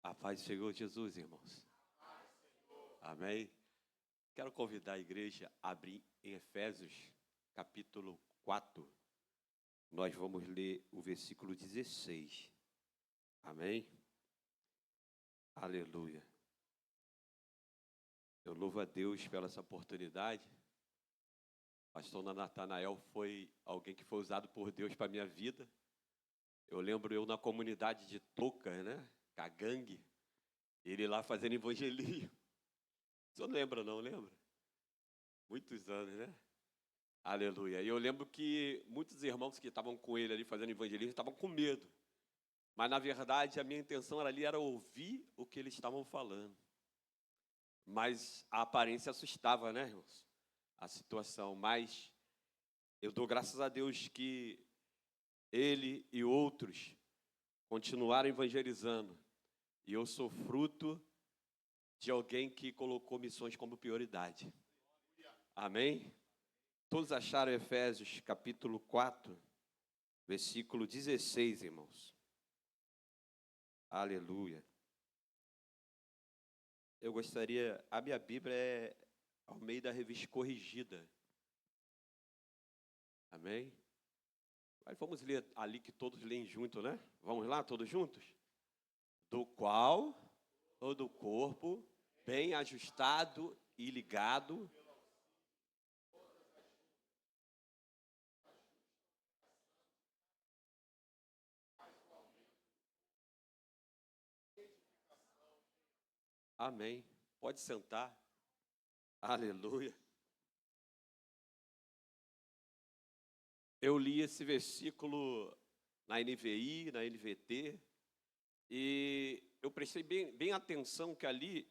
A paz do Senhor Jesus, irmãos. Amém. Quero convidar a igreja a abrir em Efésios, capítulo 4. Nós vamos ler o versículo 16. Amém. Aleluia. Eu louvo a Deus pela essa oportunidade. Pastor Natanael foi alguém que foi usado por Deus para a minha vida. Eu lembro eu na comunidade de Toca, né? Com a gangue. Ele lá fazendo evangelismo. O senhor lembra, não lembra? Muitos anos, né? Aleluia. E eu lembro que muitos irmãos que estavam com ele ali fazendo evangelismo estavam com medo. Mas, na verdade, a minha intenção era ouvir o que eles estavam falando. Mas a aparência assustava, né, irmãos? A situação. Mas eu dou graças a Deus que ele e outros continuaram evangelizando. E eu sou fruto de alguém que colocou missões como prioridade. Amém? Todos acharam Efésios capítulo 4, versículo 16, irmãos. Aleluia. Eu gostaria, a minha Bíblia é ao meio da revista corrigida. Amém? Mas vamos ler ali que todos leem junto, né? Vamos lá, todos juntos? Do qual todo o corpo, bem ajustado e ligado, amém. Pode sentar. Aleluia. Eu li esse versículo na NVI, na NVT, e eu prestei bem atenção que ali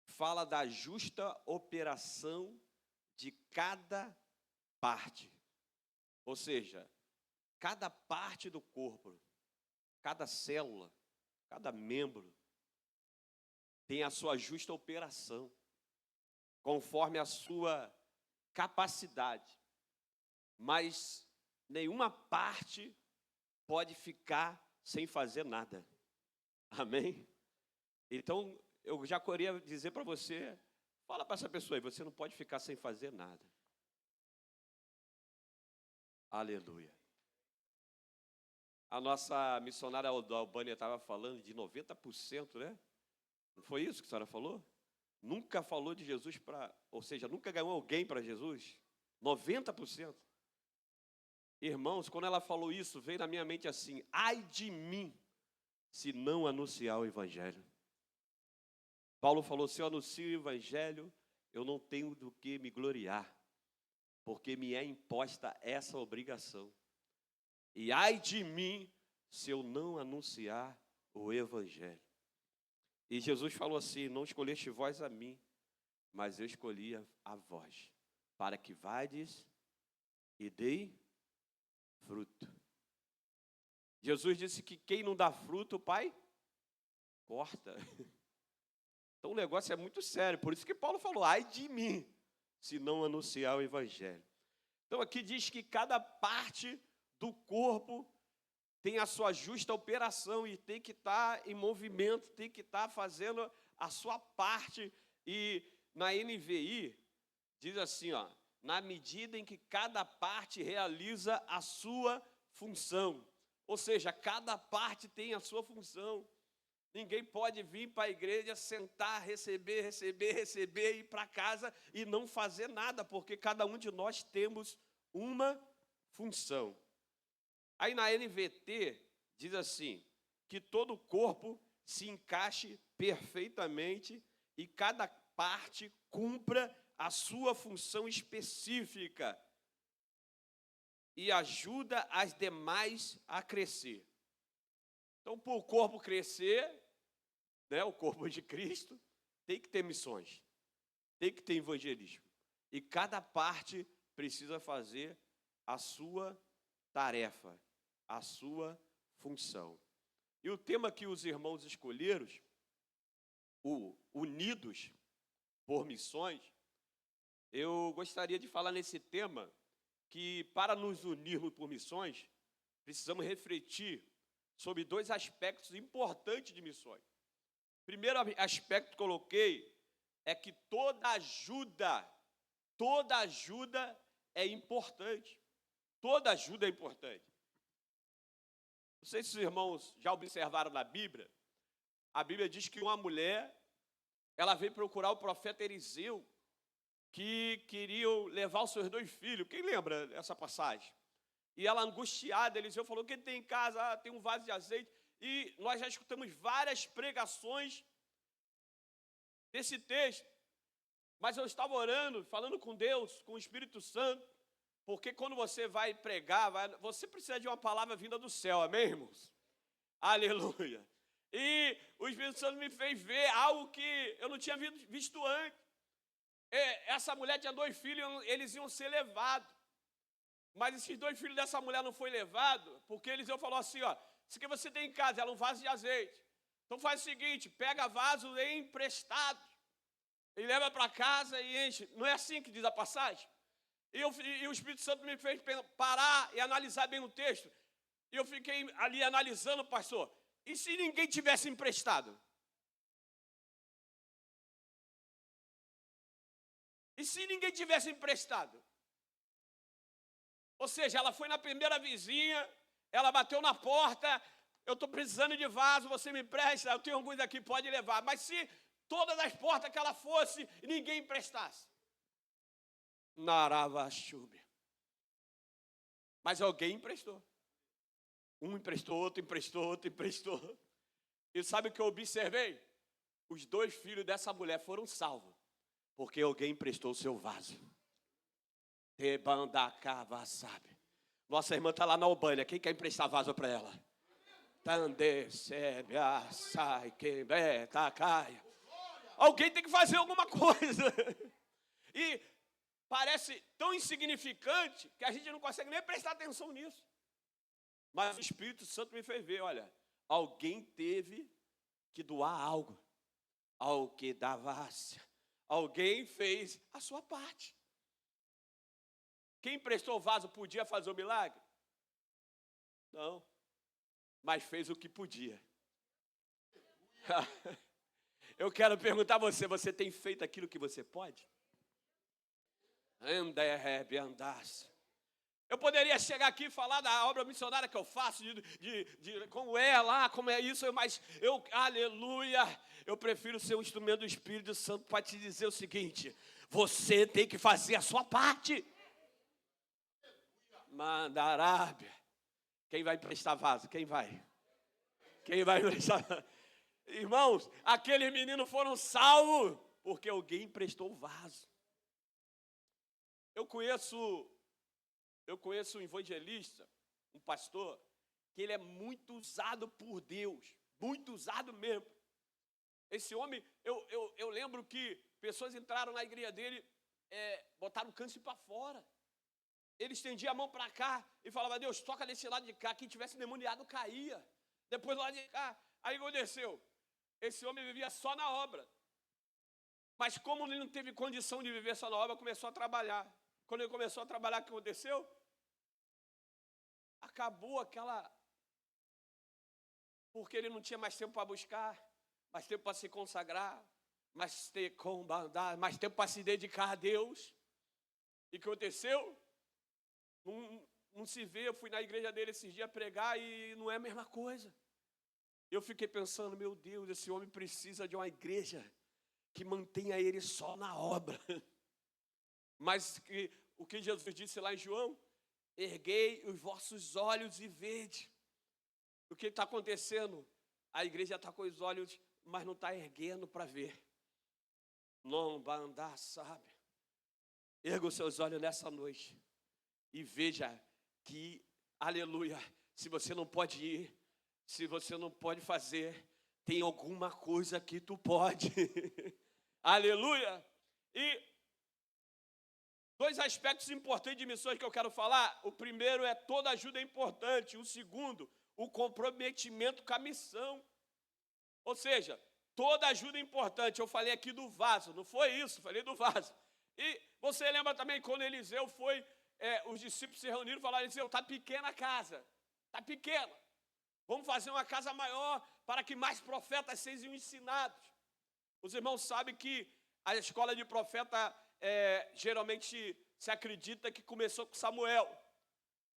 fala da justa operação de cada parte. Ou seja, cada parte do corpo, cada célula, cada membro tem a sua justa operação, conforme a sua capacidade. Mas nenhuma parte pode ficar sem fazer nada. Amém? Então, eu já queria dizer para você, fala para essa pessoa aí, você não pode ficar sem fazer nada. Aleluia. A nossa missionária da Albânia estava falando de 90%, né? Não foi isso que a senhora falou? Nunca falou de Jesus ou seja, nunca ganhou alguém para Jesus? 90%. Irmãos, quando ela falou isso, veio na minha mente assim, ai de mim, se não anunciar o Evangelho. Paulo falou, se eu anuncio o Evangelho, eu não tenho do que me gloriar, porque me é imposta essa obrigação. E ai de mim, se eu não anunciar o Evangelho. E Jesus falou assim, não escolheste vós a mim, mas eu escolhi a vós, para que vades e dei fruto. Jesus disse que quem não dá fruto, o Pai corta. Então o negócio é muito sério, por isso que Paulo falou, ai de mim, se não anunciar o Evangelho. Então aqui diz que cada parte do corpo tem a sua justa operação e tem que estar em movimento, tem que estar fazendo a sua parte. E na NVI diz assim, ó, na medida em que cada parte realiza a sua função. Ou seja, cada parte tem a sua função. Ninguém pode vir para a igreja, sentar, receber, e ir para casa e não fazer nada, porque cada um de nós temos uma função. Aí na NVT diz assim, que todo o corpo se encaixe perfeitamente e cada parte cumpra a sua função específica e ajuda as demais a crescer. Então, para o corpo crescer, né, o corpo de Cristo, tem que ter missões, tem que ter evangelismo. E cada parte precisa fazer a sua tarefa, a sua função. E o tema que os irmãos escolheram, o Unidos por Missões, eu gostaria de falar nesse tema que para nos unirmos por missões, precisamos refletir sobre dois aspectos importantes de missões. Primeiro aspecto que coloquei é que toda ajuda é importante. Toda ajuda é importante. Não sei se os irmãos já observaram na Bíblia. A Bíblia diz que uma mulher, ela veio procurar o profeta Eliseu, que queriam levar os seus 2 filhos. Quem lembra dessa passagem? E ela angustiada, Eliseu falou: o que tem em casa? Ah, tem um vaso de azeite. E nós já escutamos várias pregações desse texto. Mas eu estava orando, falando com Deus, com o Espírito Santo, porque quando você vai pregar, você precisa de uma palavra vinda do céu, amém, irmãos? Aleluia. E o Espírito Santo me fez ver algo que eu não tinha visto antes. Essa mulher tinha 2 filhos, eles iam ser levados. Mas esses 2 filhos dessa mulher não foram levados, porque Eliseu falou assim, ó, isso que você tem em casa, ela é um vaso de azeite. Então faz o seguinte, pega vaso emprestado, e leva para casa e enche. Não é assim que diz a passagem? E o Espírito Santo me fez parar e analisar bem o texto. E eu fiquei ali analisando, pastor, e se ninguém tivesse emprestado? E se ninguém tivesse emprestado? Ou seja, ela foi na primeira vizinha, ela bateu na porta, eu estou precisando de vaso, você me empresta, eu tenho alguns aqui, pode levar. Mas se todas as portas que ela fosse, ninguém emprestasse. Naravachube. Mas alguém emprestou. Um emprestou, outro emprestou, outro emprestou. E sabe o que eu observei? Os 2 filhos dessa mulher foram salvos, porque alguém emprestou o seu vaso. Tebandacava, sabe? Nossa irmã está lá na Albânia. Quem quer emprestar vaso para ela? Alguém tem que fazer alguma coisa. E parece tão insignificante que a gente não consegue nem prestar atenção nisso. Mas o Espírito Santo me fez ver, olha, alguém teve que doar algo. Ao que dava-se. Alguém fez a sua parte. Quem emprestou o vaso podia fazer o milagre? Não. Mas fez o que podia. Eu quero perguntar a você, você tem feito aquilo que você pode? Eu poderia chegar aqui e falar da obra missionária que eu faço, de como é lá, como é isso, mas aleluia, eu prefiro ser um instrumento do Espírito Santo para te dizer o seguinte: você tem que fazer a sua parte. Mandarábia. Quem vai emprestar vaso? Quem vai? Quem vai emprestar? Irmãos, aqueles meninos foram salvos porque alguém emprestou o vaso. Eu conheço um evangelista, um pastor, que ele é muito usado por Deus, muito usado mesmo. Esse homem, eu lembro que pessoas entraram na igreja dele, botaram o câncer para fora. Ele estendia a mão para cá e falava: Deus, toca desse lado de cá. Quem tivesse endemoniado caía. Depois lá de cá. Aí aconteceu. Esse homem vivia só na obra. Mas como ele não teve condição de viver só na obra, começou a trabalhar. Quando ele começou a trabalhar, o que aconteceu? Acabou aquela... Porque ele não tinha mais tempo para buscar, mais tempo para se consagrar, mais tempo para se dedicar a Deus. E o que aconteceu? Não se vê. Eu fui na igreja dele esses dias pregar e não é a mesma coisa. Eu fiquei pensando: meu Deus, esse homem precisa de uma igreja que mantenha ele só na obra. Mas o que Jesus disse lá em João: erguei os vossos olhos e vede. O que está acontecendo? A igreja está com os olhos, mas não está erguendo para ver. Não vai andar, sabe? Erga os seus olhos nessa noite e veja que, aleluia, se você não pode ir, se você não pode fazer, tem alguma coisa que tu pode. Aleluia. E 2 aspectos importantes de missões que eu quero falar. O primeiro é: toda ajuda é importante. O segundo, o comprometimento com a missão. Ou seja, toda ajuda é importante. Eu falei aqui do vaso, não foi isso? Falei do vaso. E você lembra também quando Eliseu foi, os discípulos se reuniram e falaram: Eliseu, está pequena a casa, está pequena. Vamos fazer uma casa maior para que mais profetas sejam ensinados. Os irmãos sabem que a escola de profeta geralmente se acredita que começou com Samuel.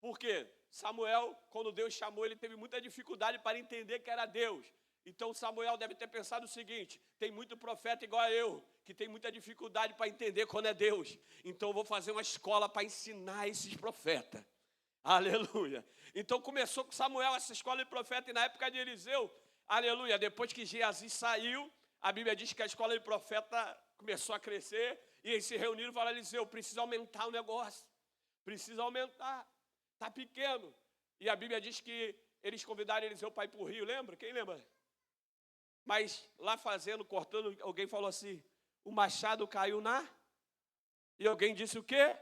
Por quê? Samuel, quando Deus chamou, ele teve muita dificuldade para entender que era Deus. Então Samuel deve ter pensado o seguinte: tem muito profeta igual a eu, que tem muita dificuldade para entender quando é Deus. Então eu vou fazer uma escola para ensinar esses profetas. Aleluia. Então começou com Samuel essa escola de profeta, e na época de Eliseu, aleluia, depois que Geazi saiu, a Bíblia diz que a escola de profeta começou a crescer, e eles se reuniram e falaram: Eliseu, precisa aumentar o negócio, precisa aumentar, está pequeno. E a Bíblia diz que eles convidaram Eliseu para ir para o rio, lembra? Quem lembra? Mas lá fazendo, cortando, alguém falou assim: o machado caiu na... E alguém disse o quê?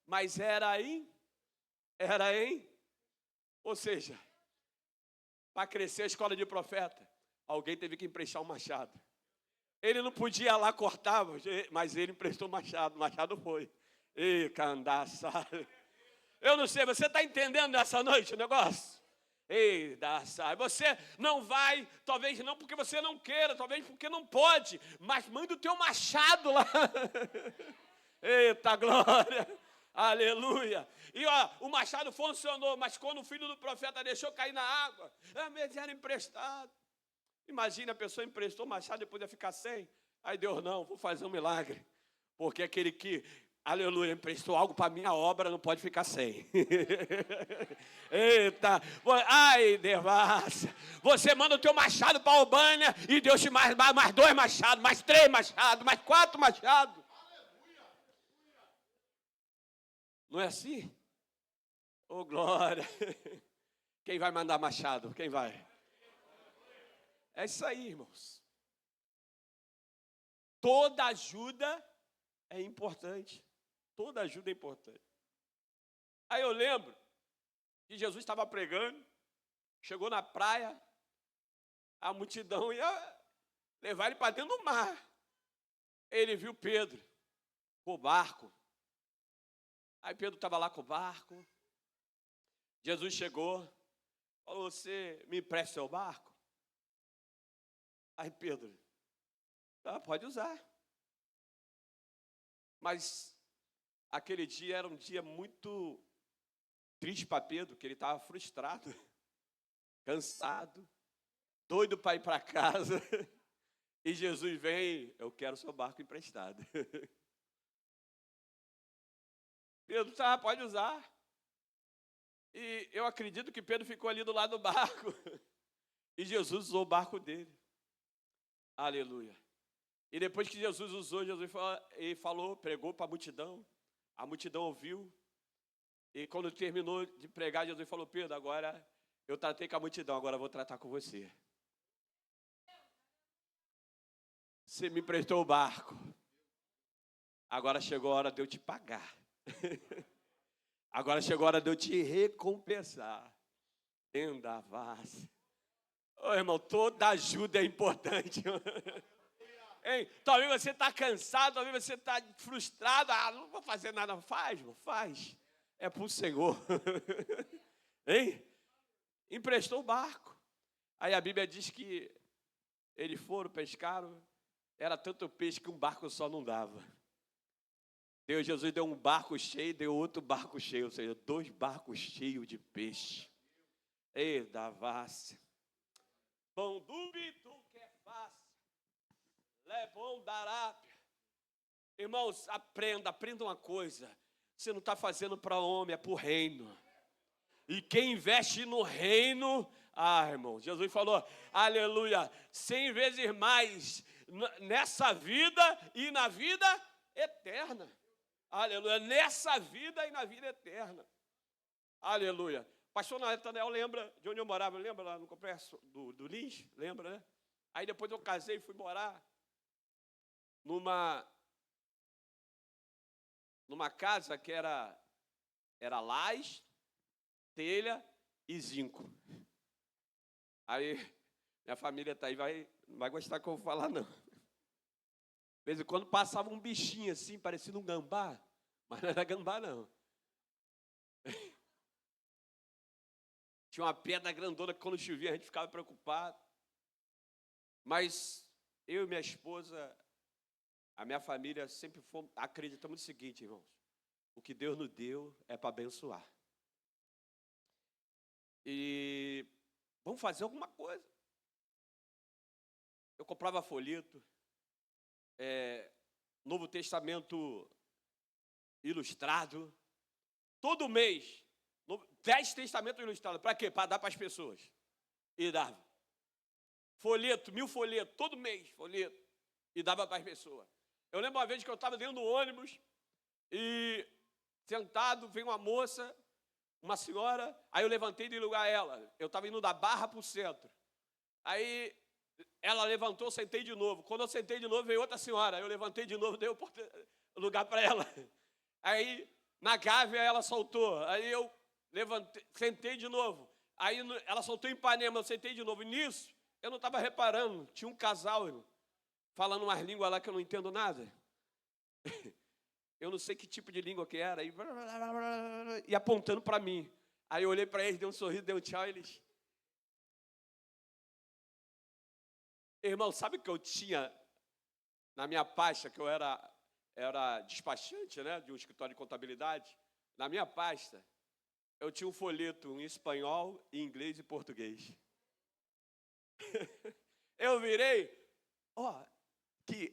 Mas era em... Ou seja, para crescer a escola de profeta, alguém teve que emprestar um machado. Ele não podia ir lá cortar, mas ele emprestou o machado foi. Ei, candaça. Eu não sei, você está entendendo nessa noite o negócio? Ei, daça. Você não vai, talvez não porque você não queira, talvez porque não pode, mas manda o teu machado lá. Eita glória, aleluia. E ó, o machado funcionou, mas quando o filho do profeta deixou cair na água, era emprestado. Imagina, a pessoa emprestou o machado, depois ia ficar sem. Aí Deus, não, vou fazer um milagre. Porque aquele que, aleluia, emprestou algo para a minha obra, não pode ficar sem. Eita, ai, devassa. Você manda o teu machado para a Albânia e Deus te mais 2 machados, mais 3 machados, mais 4 machados. Não é assim? Ô, glória. Quem vai mandar machado? Quem vai? É isso aí, irmãos. Toda ajuda é importante. Toda ajuda é importante. Aí eu lembro que Jesus estava pregando, chegou na praia, a multidão ia levar ele para dentro do mar. Ele viu Pedro com o barco. Aí Pedro estava lá com o barco. Jesus chegou, falou: você me empresta seu barco? Aí Pedro: pode usar. Mas aquele dia era um dia muito triste para Pedro, que ele estava frustrado, cansado, doido para ir para casa. E Jesus vem: eu quero seu barco emprestado. Pedro: pode usar. E eu acredito que Pedro ficou ali do lado do barco. E Jesus usou o barco dele. Aleluia. E depois que Jesus usou, Jesus falou, pregou para a multidão ouviu. E quando terminou de pregar, Jesus falou: Pedro, agora eu tratei com a multidão, agora eu vou tratar com você. Você me emprestou o barco. Agora chegou a hora de eu te pagar. Agora chegou a hora de eu te recompensar. Ô, irmão, toda ajuda é importante. Hein? Talvez você está cansado, talvez você está frustrado. Não vou fazer nada. Faz, irmão, faz. É para o Senhor. Hein? Emprestou o barco. Aí a Bíblia diz que eles foram, pescaram. Era tanto peixe que um barco só não dava. Jesus deu um barco cheio, deu outro barco cheio. Ou seja, 2 barcos cheios de peixe. Ei, da vasse. Bom dúbito que é fácil, levou da Arábia. Irmãos, aprenda uma coisa: você não está fazendo para homem, é para o reino. E quem investe no reino, irmão, Jesus falou, aleluia, 100 vezes mais nessa vida e na vida eterna. Aleluia, nessa vida e na vida eterna. Aleluia. Pastor Nathanael lembra de onde eu morava? Lembra lá no complexo do Lins? Lembra, né? Aí depois eu casei e fui morar numa casa que era laje, telha e zinco. Aí minha família está aí, não vai gostar que eu vou falar, não. De vez em quando passava um bichinho assim, parecendo um gambá, mas não era gambá, não. Tinha uma pedra grandona que quando chovia a gente ficava preocupado. Mas eu e minha esposa, a minha família sempre acreditamos no seguinte, irmãos. O que Deus nos deu é para abençoar. E vamos fazer alguma coisa. Eu comprava folheto, Novo Testamento ilustrado. Todo mês, 10 testamentos ilustrados. Para quê? Para dar para as pessoas. E dava. Folheto, 1000 folhetos, todo mês, folheto. E dava para as pessoas. Eu lembro uma vez que eu estava dentro do ônibus e sentado, veio uma moça, uma senhora, aí eu levantei de lugar ela. Eu estava indo da Barra para o centro. Aí ela levantou, sentei de novo. Quando eu sentei de novo, veio outra senhora. Aí eu levantei de novo, dei o lugar para ela. Aí, na Gávea, ela soltou. Aí eu levantei, sentei de novo. Aí ela soltou em Ipanema, eu sentei de novo. E nisso, eu não estava reparando. Tinha um casal falando umas línguas lá que eu não entendo nada. Eu não sei que tipo de língua que era. E apontando para mim. Aí eu olhei para eles, dei um sorriso, dei um tchau, e eles... Irmão, sabe que eu tinha na minha pasta, que eu era despachante, né, de um escritório de contabilidade? Na minha pasta, eu tinha um folheto em espanhol, em inglês e português. Eu virei, que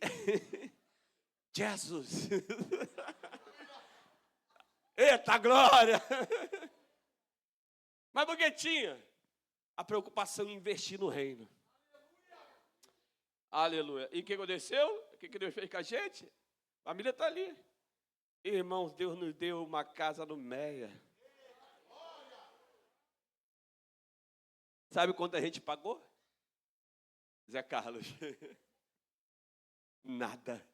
Jesus! Eita glória! Mas porque tinha a preocupação em investir no reino. Aleluia. E o que aconteceu? O que Deus fez com a gente? A família está ali. Irmãos, Deus nos deu uma casa no Meia. Sabe quanto a gente pagou? Zé Carlos. Nada.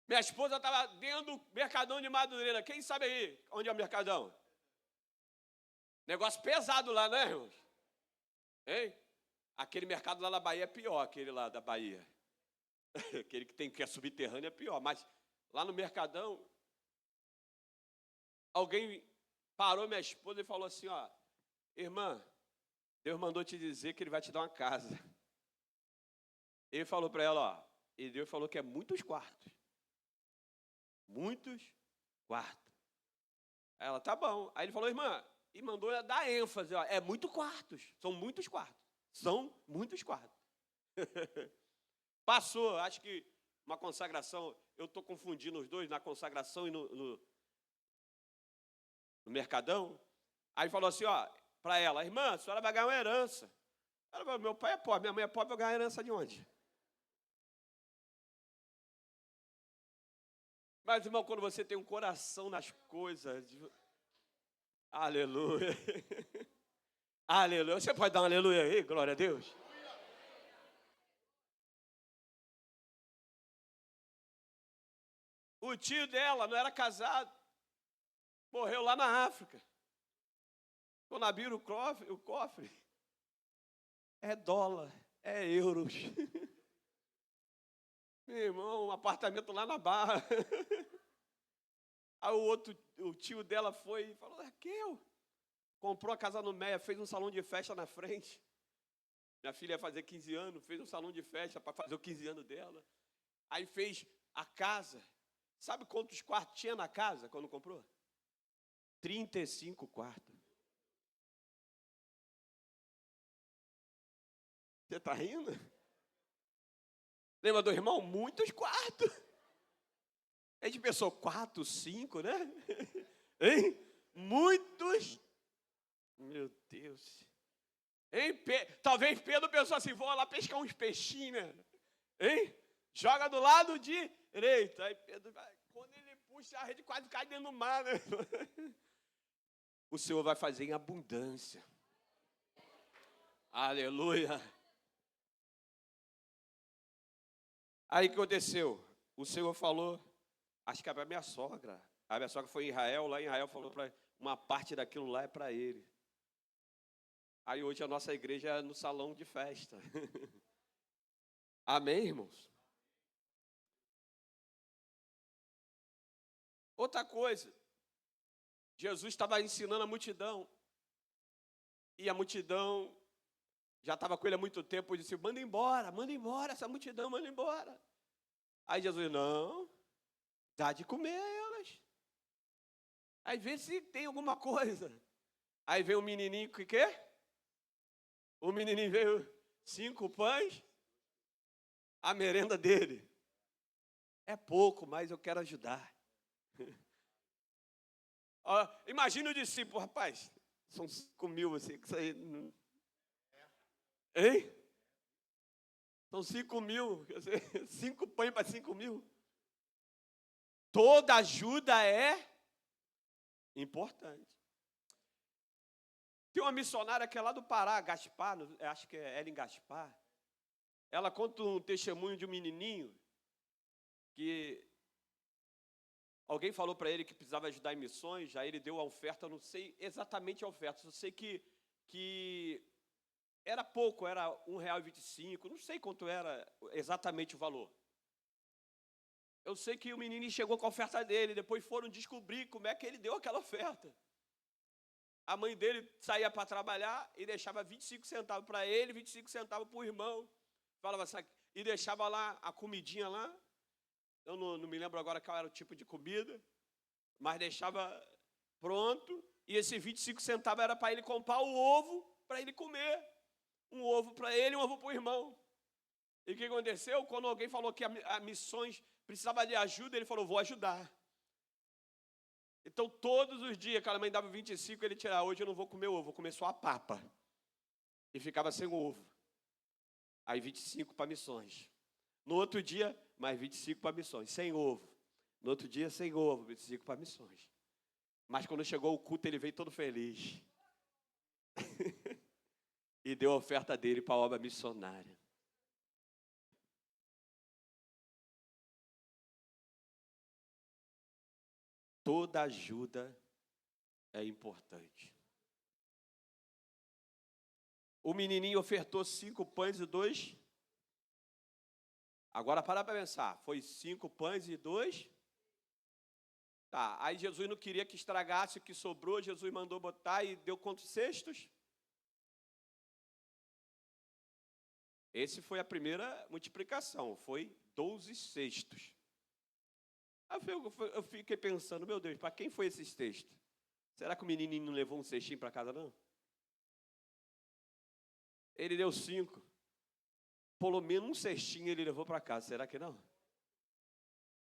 Minha esposa estava dentro do Mercadão de Madureira. Quem sabe aí onde é o Mercadão? Negócio pesado lá, né, irmãos? Hein? Aquele mercado lá na Bahia é pior, aquele lá da Bahia. Aquele que é subterrâneo é pior. Mas lá no Mercadão, alguém parou minha esposa e falou assim, irmã, Deus mandou te dizer que Ele vai te dar uma casa. Ele falou para ela, e Deus falou que é muitos quartos. Muitos quartos. Aí ela, tá bom. Aí ele falou, irmã, e mandou ela dar ênfase, é muitos quartos. São muitos quartos. São muitos quartos. Passou, acho que uma consagração, eu estou confundindo os dois, na consagração e no Mercadão. Aí falou assim, para ela, irmã, a senhora vai ganhar uma herança. Ela falou, meu pai é pobre, minha mãe é pobre, vou ganhar herança de onde? Mas, irmão, quando você tem um coração nas coisas... Aleluia. Aleluia. Você pode dar um aleluia aí, glória a Deus? O tio dela não era casado. Morreu lá na África. Quando abriram o cofre, é dólar, é euros. Meu irmão, um apartamento lá na Barra. Aí o tio dela foi e falou, Raquel, comprou a casa no Meia, fez um salão de festa na frente. Minha filha ia fazer 15 anos, fez um salão de festa para fazer os 15 anos dela. Aí fez a casa. Sabe quantos quartos tinha na casa quando comprou? 35 quartos. Você está rindo? Lembra do irmão? Muitos quartos. A gente pensou 4, 5, né? Hein? Muitos. Meu Deus. Hein? Talvez Pedro pensou assim, vou lá pescar uns peixinhos, né? Hein? Joga do lado direito. Aí Pedro vai, quando ele puxa, a rede quase cai dentro do mar, né? O Senhor vai fazer em abundância. Aleluia. Aí o que aconteceu? O Senhor falou, acho que é para minha sogra. A minha sogra foi em Israel, lá em Israel falou para uma parte daquilo lá é para ele. Aí hoje a nossa igreja é no salão de festa. Amém, irmãos? Outra coisa, Jesus estava ensinando a multidão. E a multidão já estava com ele há muito tempo, e disse, manda embora essa multidão, manda embora. Aí Jesus, não, dá de comer a elas. Aí vê se tem alguma coisa. Aí veio o menininho, o quê? O menininho veio 5 pães, a merenda dele. É pouco, mas eu quero ajudar. Imagina o discípulo, rapaz, são 5.000, você que isso aí. Hein? São 5.000, 5 pães para 5.000. Toda ajuda é importante. Tem uma missionária que é lá do Pará, Gaspar, acho que é Ellen Gaspar. Ela conta um testemunho de um menininho que alguém falou para ele que precisava ajudar em missões, aí ele deu a oferta, eu não sei exatamente a oferta, só sei que era pouco, era R$1,25, não sei quanto era exatamente o valor. Eu sei que o menino chegou com a oferta dele, depois foram descobrir como é que ele deu aquela oferta. A mãe dele saía para trabalhar e deixava 25 centavos para ele, 25 centavos para o irmão. Falava assim, e deixava lá a comidinha lá. Eu não me lembro agora qual era o tipo de comida, mas deixava pronto. E esse 25 centavos era para ele comprar o ovo para ele comer. Um ovo para ele e um ovo para o irmão. E o que aconteceu? Quando alguém falou que a missões precisava de ajuda, ele falou, vou ajudar. Então, todos os dias, aquela mãe dava 25, ele tirava, hoje eu não vou comer ovo, vou comer só a papa. E ficava sem ovo. Aí 25 para missões. No outro dia, mais 25 para missões, sem ovo. No outro dia, sem ovo, 25 para missões. Mas quando chegou o culto, ele veio todo feliz. E deu a oferta dele para a obra missionária. Toda ajuda é importante. O menininho ofertou 5 pães e 2. Agora para pensar. Foi 5 pães e 2. Tá, aí Jesus não queria que estragasse o que sobrou. Jesus mandou botar e deu quantos cestos? Esse foi a primeira multiplicação. Foi 12 cestos. Eu fiquei pensando, meu Deus, para quem foi esse texto? Será que o menininho não levou um cestinho para casa, não? Ele deu 5. Pelo menos um cestinho ele levou para casa, será que não?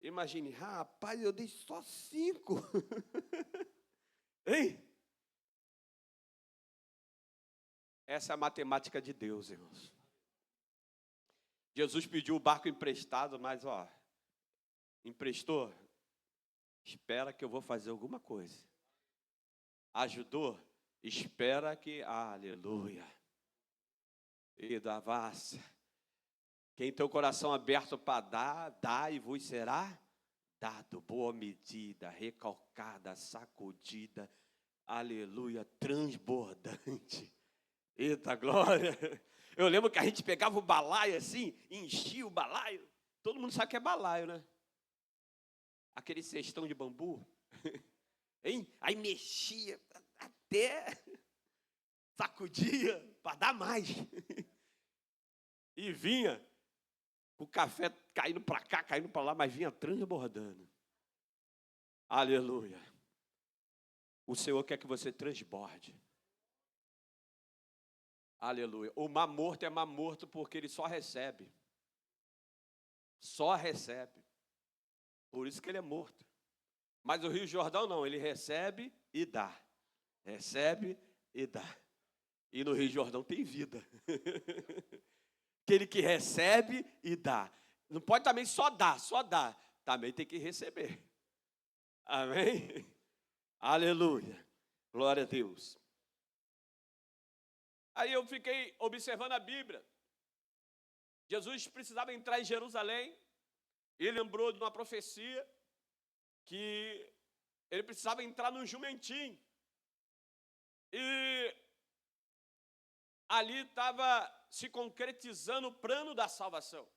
Imagine, rapaz, eu dei só 5. Hein? Essa é a matemática de Deus, irmãos. Jesus pediu o barco emprestado, mas, emprestou? Espera que eu vou fazer alguma coisa. Ajudou? Espera que, aleluia. E da vassa. Quem tem o coração aberto para dar, dá e vos será dado. Boa medida, recalcada, sacudida, aleluia, transbordante. Eita glória. Eu lembro que a gente pegava o balaio assim, enchia o balaio. Todo mundo sabe que é balaio, né? Aquele cestão de bambu. Hein? Aí mexia até sacudia para dar mais. E vinha o café caindo para cá, caindo para lá, mas vinha transbordando. Aleluia. O Senhor quer que você transborde. Aleluia. O mar morto é mar morto porque ele só recebe. Só recebe. Por isso que ele é morto. Mas o Rio Jordão não, ele recebe e dá. Recebe e dá. E no Rio Jordão tem vida. Aquele que recebe e dá. Não pode também só dar. Também tem que receber. Amém? Aleluia. Glória a Deus. Aí eu fiquei observando a Bíblia. Jesus precisava entrar em Jerusalém. E lembrou de uma profecia que ele precisava entrar num jumentinho. E ali estava se concretizando o plano da salvação.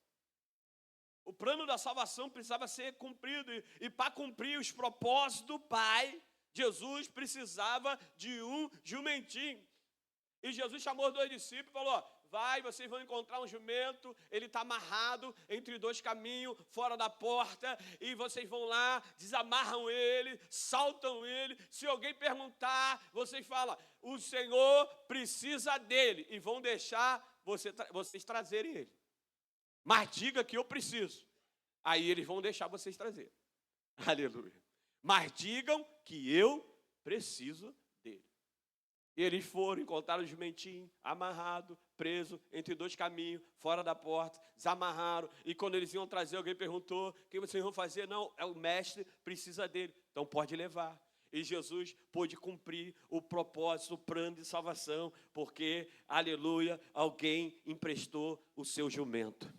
O plano da salvação precisava ser cumprido. E para cumprir os propósitos do Pai, Jesus precisava de um jumentinho. E Jesus chamou os 2 discípulos e falou: vai, vocês vão encontrar um jumento, ele está amarrado entre 2 caminhos, fora da porta, e vocês vão lá, desamarram ele, saltam ele. Se alguém perguntar, vocês falam: o Senhor precisa dele, e vão deixar vocês trazerem ele. Mas diga que eu preciso. Aí eles vão deixar vocês trazerem. Aleluia. Mas digam que eu preciso dele. E eles foram, encontraram o jumentinho amarrado, preso entre 2 caminhos, fora da porta, desamarraram. E quando eles iam trazer, alguém perguntou: o que vocês vão fazer? Não, é o mestre, precisa dele. Então pode levar. E Jesus pôde cumprir o propósito, o plano de salvação, porque, aleluia, alguém emprestou o seu jumento.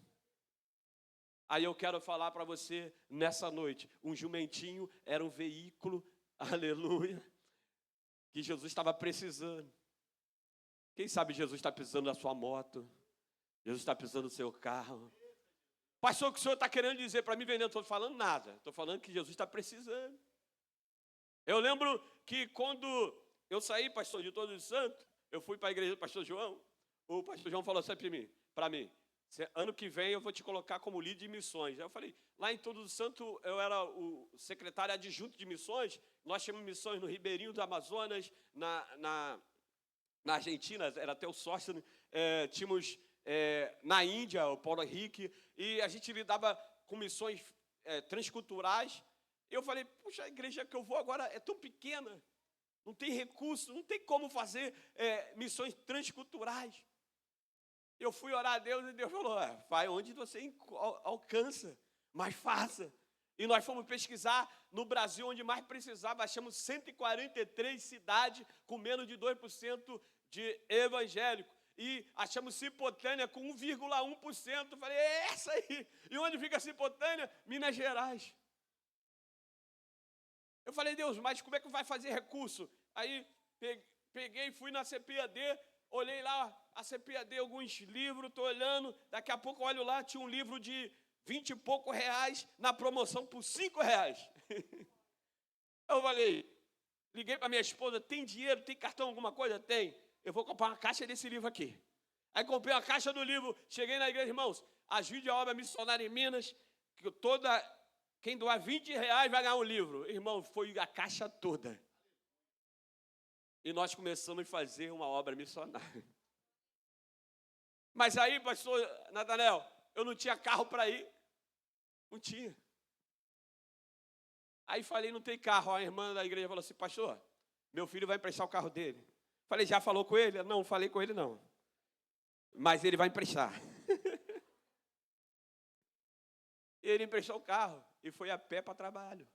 Aí eu quero falar para você nessa noite: um jumentinho era um veículo, aleluia, que Jesus estava precisando. Quem sabe Jesus está precisando da sua moto, Jesus está precisando do seu carro. Pastor, o que o senhor está querendo dizer para mim? Não estou falando nada, estou falando que Jesus está precisando. Eu lembro que quando eu saí, pastor, de Todos os Santos, eu fui para a igreja do pastor João. O pastor João falou assim para mim: ano que vem eu vou te colocar como líder de missões. Aí eu falei: lá em Todos os Santos eu era o secretário adjunto de missões. Nós tínhamos missões no Ribeirinho do Amazonas, na Argentina, era até o sócio, tínhamos na Índia, o Paulo Henrique, e a gente lidava com missões transculturais. Eu falei: puxa, a igreja que eu vou agora é tão pequena, não tem recurso, não tem como fazer missões transculturais. Eu fui orar a Deus e Deus falou: vai onde você alcança, mas faça. E nós fomos pesquisar no Brasil, onde mais precisava, achamos 143 cidades com menos de 2% de evangélico. E achamos Cipotânia com 1,1%. Falei: é essa aí. E onde fica Cipotânia? Minas Gerais. Eu falei: Deus, mas como é que vai fazer recurso? Aí peguei, fui na CPAD, olhei lá a CPAD, alguns livros, estou olhando, daqui a pouco olho lá, tinha um livro de 20 e pouco reais na promoção por 5 reais. Eu falei, liguei para minha esposa: tem dinheiro, tem cartão, alguma coisa? Tem. Eu vou comprar uma caixa desse livro aqui. Aí comprei uma caixa do livro, cheguei na igreja: irmãos, ajude a obra missionária em Minas, que quem doar 20 reais vai ganhar um livro. Irmão, foi a caixa toda. E nós começamos a fazer uma obra missionária. Mas aí, pastor Natanael, eu não tinha carro para ir. Não tinha. Aí falei: não tem carro. A irmã da igreja falou assim: pastor, meu filho vai emprestar o carro dele. Falei: já falou com ele? Não, falei com ele não. Mas ele vai emprestar. Ele emprestou o carro e foi a pé para trabalho.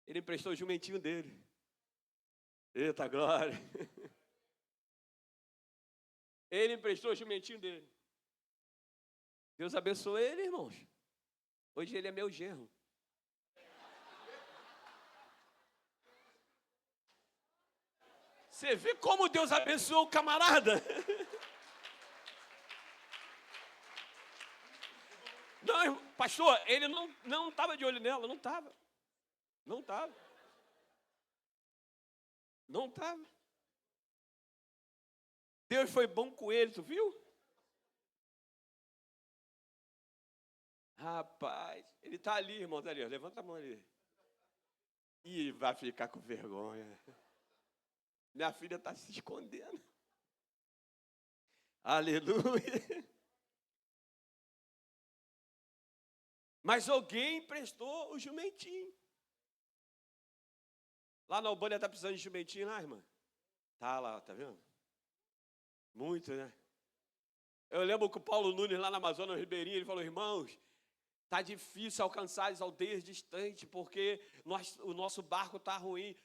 Ele emprestou o jumentinho dele. Eita glória. Ele emprestou o jumentinho dele. Deus abençoe ele, irmãos. Hoje ele é meu genro. Você vê como Deus abençoou o camarada? Não, pastor, ele não estava de olho nela, não estava. Não estava. Não estava. Deus foi bom com ele, tu viu? Rapaz, ele está ali, irmão, tá ali, ó, levanta a mão ali. Ih, vai ficar com vergonha. Minha filha está se escondendo. Aleluia. Mas alguém emprestou o jumentinho. Lá na Albânia está precisando de jumentinho, lá, irmã? Tá lá, tá vendo? Muito, né? Eu lembro que o Paulo Nunes, lá na Amazônia, no Ribeirinho, ele falou: irmãos, está difícil alcançar as aldeias distantes, porque o nosso barco está ruim.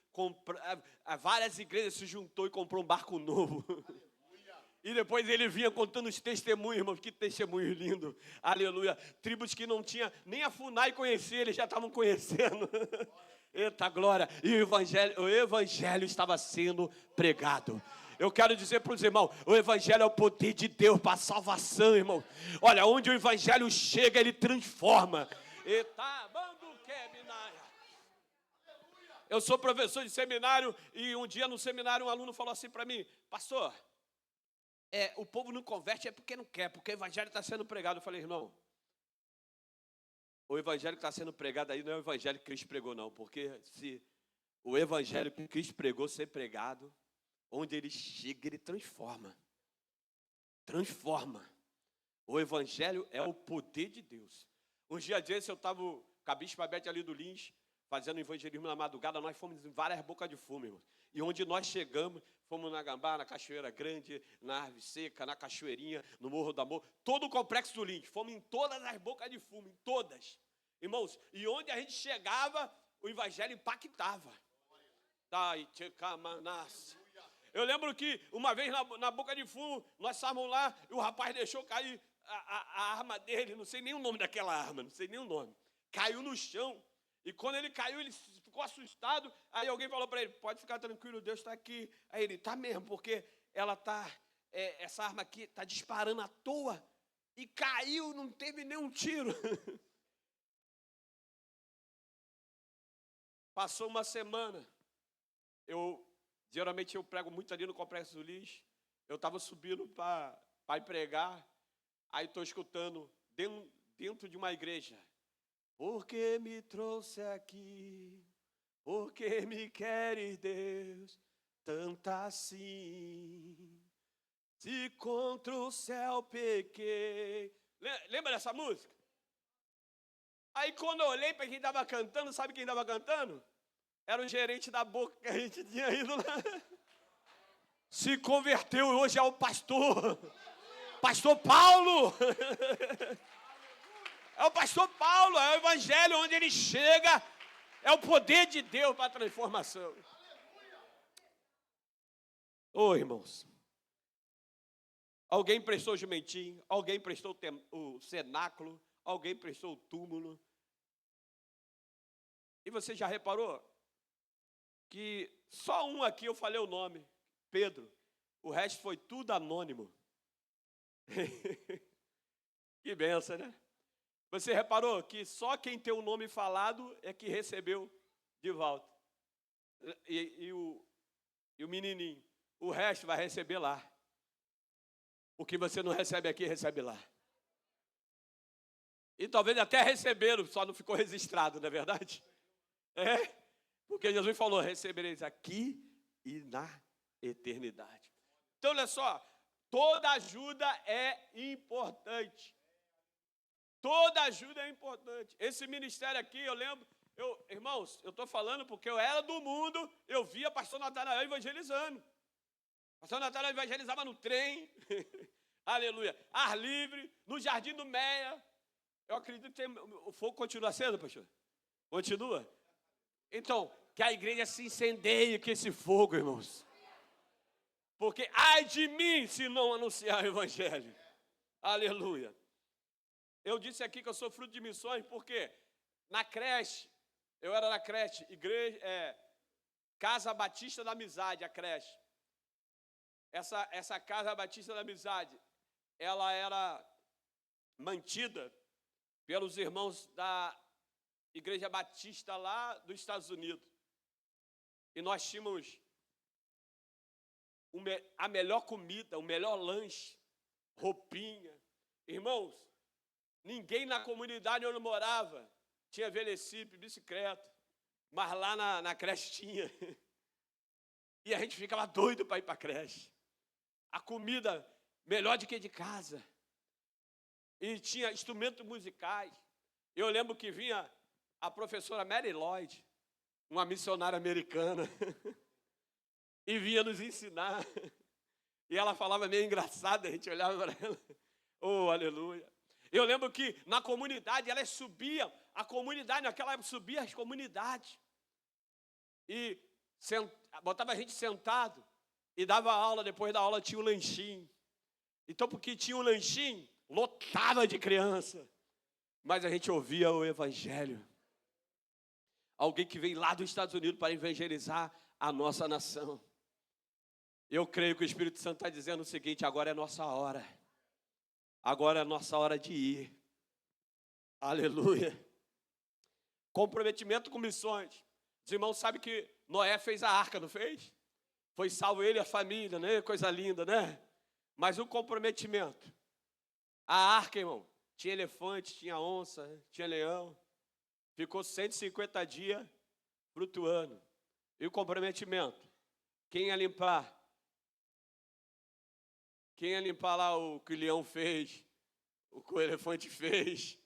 Várias igrejas se juntou e comprou um barco novo. E depois ele vinha contando os testemunhos, irmãos, que testemunho lindo. Aleluia. Tribos que não tinha nem a FUNAI conhecia, eles já estavam conhecendo. Eita glória. E o evangelho estava sendo pregado. Eu quero dizer para os irmãos: o evangelho é o poder de Deus para a salvação, irmão. Olha, onde o evangelho chega, ele transforma. Eu sou professor de seminário e um dia no seminário um aluno falou assim para mim: pastor, o povo não converte é porque não quer, porque o evangelho está sendo pregado. Eu falei, irmão, o evangelho que está sendo pregado aí não é o evangelho que Cristo pregou, não. Porque se o evangelho que Cristo pregou ser pregado, onde ele chega, ele transforma. Transforma. O evangelho é o poder de Deus. Uns dias desses eu estava com a Bispa Bete ali do Lins, fazendo evangelismo na madrugada. Nós fomos em várias bocas de fumo, irmão. E onde nós chegamos, fomos na Gambá, na Cachoeira Grande, na Árvore Seca, na Cachoeirinha, no Morro do Amor, todo o complexo do Lins. Fomos em todas as bocas de fumo, em todas. Irmãos, e onde a gente chegava, o evangelho impactava. Eu lembro que uma vez na boca de fumo, nós estávamos lá, e o rapaz deixou cair a arma dele, não sei nem o nome daquela arma, não sei nem o nome. Caiu no chão. E quando ele caiu, ele ficou assustado. Aí alguém falou para ele, pode ficar tranquilo, Deus está aqui. Aí ele, tá mesmo, porque ela essa arma aqui está disparando à toa. E caiu, não teve nenhum tiro. Passou uma semana. Geralmente eu prego muito ali no Complexo do Lins. Eu estava subindo para ir pregar. Aí estou escutando dentro de uma igreja. Porque me trouxe aqui, porque me queres, Deus, tanto assim. Se contra o céu pequei. Lembra dessa música? Aí quando eu olhei para quem estava cantando, sabe quem estava cantando? Era o gerente da boca que a gente tinha ido lá. Se converteu hoje ao pastor. Pastor Paulo. É o pastor Paulo, é o evangelho onde ele chega, é o poder de Deus para a transformação. Irmãos, alguém prestou o jumentinho, alguém prestou o cenáculo, alguém prestou o túmulo. E você já reparou que só um aqui eu falei o nome, Pedro, o resto foi tudo anônimo. Que benção, né? Você reparou que só quem tem o nome falado é que recebeu de volta. E o menininho, o resto vai receber lá. O que você não recebe aqui, recebe lá. E talvez até receberam, só não ficou registrado, não é verdade? Porque Jesus falou, recebereis aqui e na eternidade. Então, olha só, toda ajuda é importante. Toda ajuda é importante. Esse ministério aqui, eu lembro, irmãos, eu estou falando porque eu era do mundo, eu via pastor Natanael evangelizando. Pastor Natanael evangelizava no trem, aleluia, ar livre, no Jardim do Meia. Eu acredito que o fogo continua acendo, pastor? Continua? Então, que a igreja se incendeie com esse fogo, irmãos. Porque ai de mim se não anunciar o evangelho. Aleluia. Eu disse aqui que eu sou fruto de missões porque na creche, eu era na creche, Casa Batista da Amizade, a creche. Essa Casa Batista da Amizade, ela era mantida pelos irmãos da Igreja Batista lá dos Estados Unidos. E nós tínhamos a melhor comida, o melhor lanche, roupinha. Irmãos, ninguém na comunidade onde eu morava tinha velocípede, bicicleta, mas lá na creche tinha. E a gente ficava doido para ir para a creche. A comida melhor do que de casa. E tinha instrumentos musicais. Eu lembro que vinha a professora Mary Lloyd, uma missionária americana, e vinha nos ensinar. E ela falava meio engraçada, a gente olhava para ela. Oh, aleluia. Eu lembro que na comunidade, elas subiam, a comunidade, naquela época, subia as comunidades. E botava a gente sentado e dava aula, depois da aula tinha um lanchinho. Então, porque tinha um lanchinho, lotava de criança. Mas a gente ouvia o evangelho. Alguém que vem lá dos Estados Unidos para evangelizar a nossa nação. Eu creio que o Espírito Santo está dizendo o seguinte, agora é nossa hora. Agora é a nossa hora de ir. Aleluia. Comprometimento com missões. Os irmãos sabem que Noé fez a arca, não fez? Foi salvo ele e a família, né? Coisa linda, né? Mas o comprometimento. A arca, irmão, tinha elefante, tinha onça, tinha leão. Ficou 150 dias flutuando. E o comprometimento? Quem ia limpar? Quem ia limpar lá o que o leão fez? O que o elefante fez?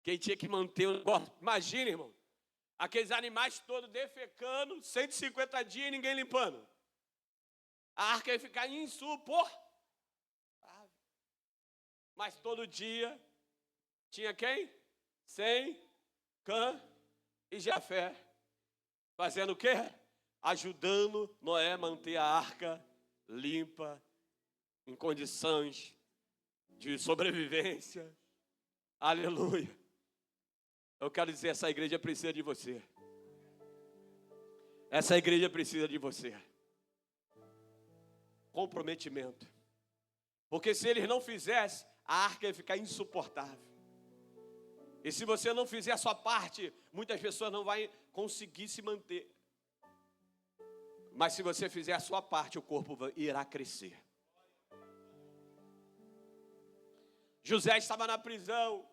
Quem tinha que manter o negócio? Imagina, irmão. Aqueles animais todos defecando, 150 dias e ninguém limpando. A arca ia ficar insuportável. Mas todo dia tinha quem? Sem, Cã e Jafé. Fazendo o quê? Ajudando Noé a manter a arca limpa, em condições de sobrevivência. Aleluia. Eu quero dizer, essa igreja precisa de você. Essa igreja precisa de você. Comprometimento. Porque se eles não fizessem, a arca ia ficar insuportável. E se você não fizer a sua parte, muitas pessoas não vão conseguir se manter. Mas se você fizer a sua parte, o corpo irá crescer. José estava na prisão.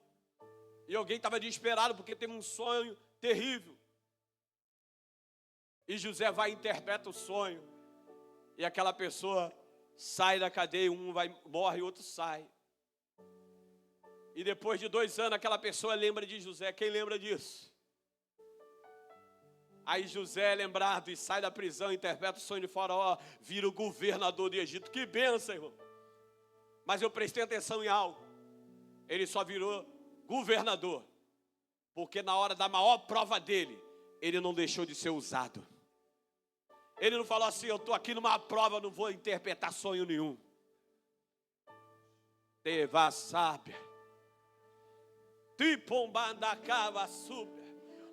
E alguém estava desesperado porque teve um sonho terrível. E José vai e interpreta o sonho. E aquela pessoa sai da cadeia, um morre e outro sai. E depois de 2 anos, aquela pessoa lembra de José. Quem lembra disso? Aí José é lembrado e sai da prisão, interpreta o sonho de Faraó, vira o governador do Egito. Que bênção, irmão. Mas eu prestei atenção em algo. Ele só virou governador, porque na hora da maior prova dele, ele não deixou de ser usado. Ele não falou assim, eu estou aqui numa prova, não vou interpretar sonho nenhum. Deva sábia. Tipombandacava súbia.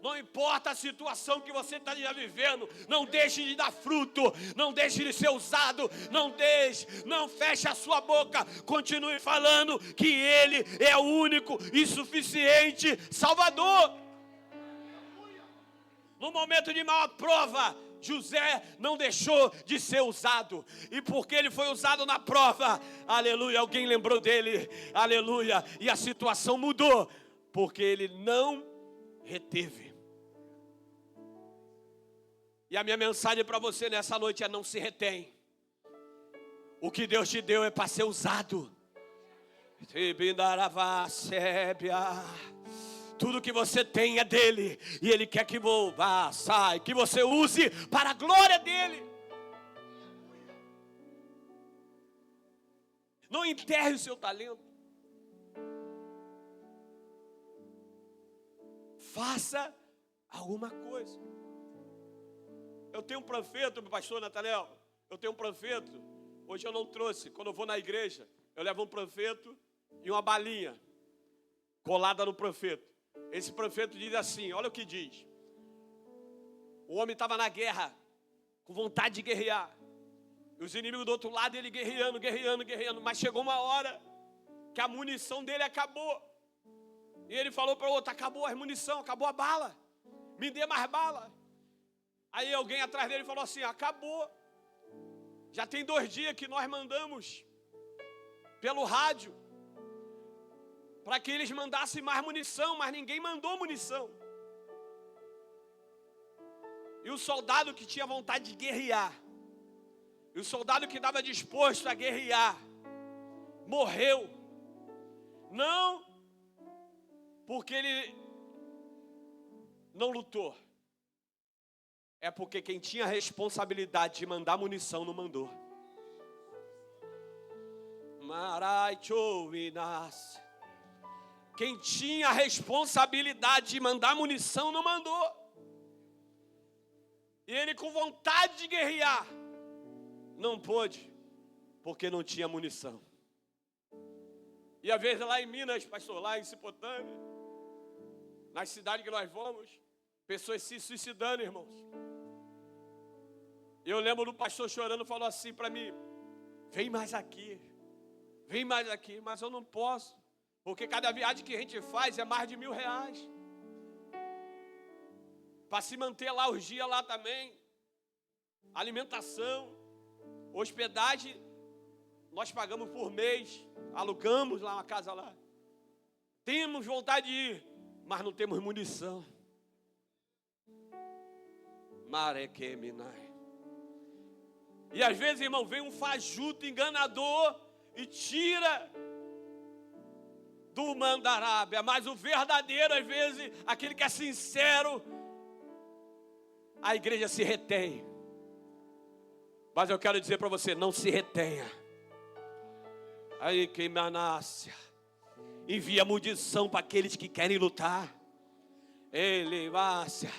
Não importa a situação que você está vivendo, não deixe de dar fruto, não deixe de ser usado, não feche a sua boca, continue falando que Ele é o único e suficiente Salvador. No momento de maior prova, José não deixou de ser usado, e porque ele foi usado na prova, aleluia, alguém lembrou dele, aleluia, e a situação mudou, porque ele não reteve. E a minha mensagem para você nessa noite é: não se retém. O que Deus te deu é para ser usado. Tudo que você tem é dele, e ele quer que que você use para a glória dele. Não enterre o seu talento. Faça alguma coisa. Eu tenho um panfleto, pastor Natanel. Eu tenho um panfleto. Hoje eu não trouxe. Quando eu vou na igreja, eu levo um panfleto e uma balinha colada no panfleto. Esse panfleto diz assim, olha o que diz. O homem estava na guerra, com vontade de guerrear. E os inimigos do outro lado, ele guerreando. Mas chegou uma hora que a munição dele acabou. E ele falou para o outro, acabou a munição, acabou a bala. Me dê mais bala. Aí alguém atrás dele falou assim, acabou. Já tem 2 dias que nós mandamos pelo rádio para que eles mandassem mais munição, mas ninguém mandou munição. E o soldado que tinha vontade de guerrear, e o soldado que estava disposto a guerrear, morreu. Não porque ele não lutou, é porque quem tinha a responsabilidade de mandar munição não mandou. Quem tinha a responsabilidade de mandar munição não mandou. E ele, com vontade de guerrear, não pôde, porque não tinha munição. E às vezes lá em Minas, pastor, lá em Cipotânea, nas cidades que nós vamos, pessoas se suicidando, irmãos. Eu lembro do pastor chorando, falou assim para mim, vem mais aqui, mas eu não posso, porque cada viagem que a gente faz é mais de R$1.000. Para se manter lá os dias lá também, alimentação. Hospedagem, nós pagamos por mês, alugamos lá uma casa lá. Temos vontade de ir, mas não temos munição. Marequeminai. E às vezes, irmão, vem um fajuto enganador e tira do mandarábia. Mas o verdadeiro, às vezes, aquele que é sincero, a igreja se retém. Mas eu quero dizer para você, não se retenha. Aí que manácia. Envia munição para aqueles que querem lutar. Ele, Márcia.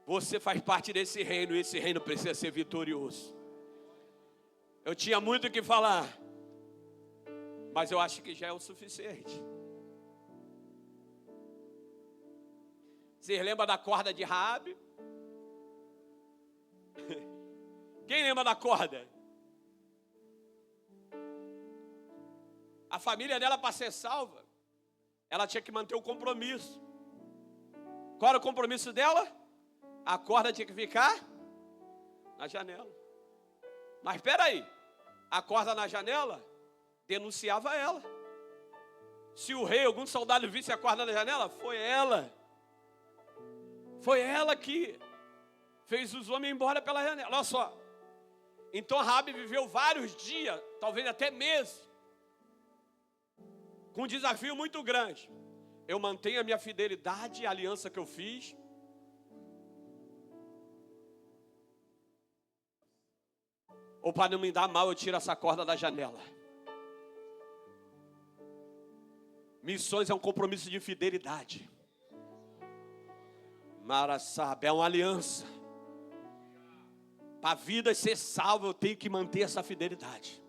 Você faz parte desse reino e esse reino precisa ser vitorioso. Eu tinha muito o que falar, mas eu acho que já é o suficiente. Vocês lembram da corda de Raabe? Quem lembra da corda? A família dela, para ser salva, ela tinha que manter o compromisso. Qual era o compromisso dela? A corda tinha que ficar na janela. Mas espera aí, a corda na janela denunciava ela. Se o rei, algum soldado visse a corda na janela, foi ela. Foi ela que fez os homens ir embora pela janela. Olha só. Então Raabe viveu vários dias, talvez até meses, com um desafio muito grande. Eu mantenho a minha fidelidade, a aliança que eu fiz. Ou para não me dar mal, eu tiro essa corda da janela. Missões é um compromisso de fidelidade. Maraçaba, é uma aliança. Para a vida ser salva, eu tenho que manter essa fidelidade.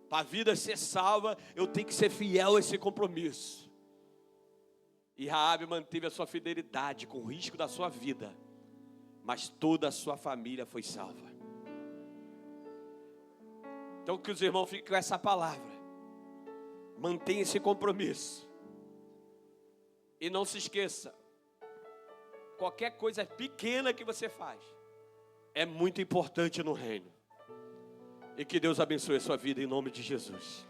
Para a vida ser salva, eu tenho que ser fiel a esse compromisso. E Raabe manteve a sua fidelidade com o risco da sua vida. Mas toda a sua família foi salva. Então que os irmãos fiquem com essa palavra. Mantenha esse compromisso. E não se esqueça. Qualquer coisa pequena que você faz é muito importante no reino. E que Deus abençoe a sua vida em nome de Jesus.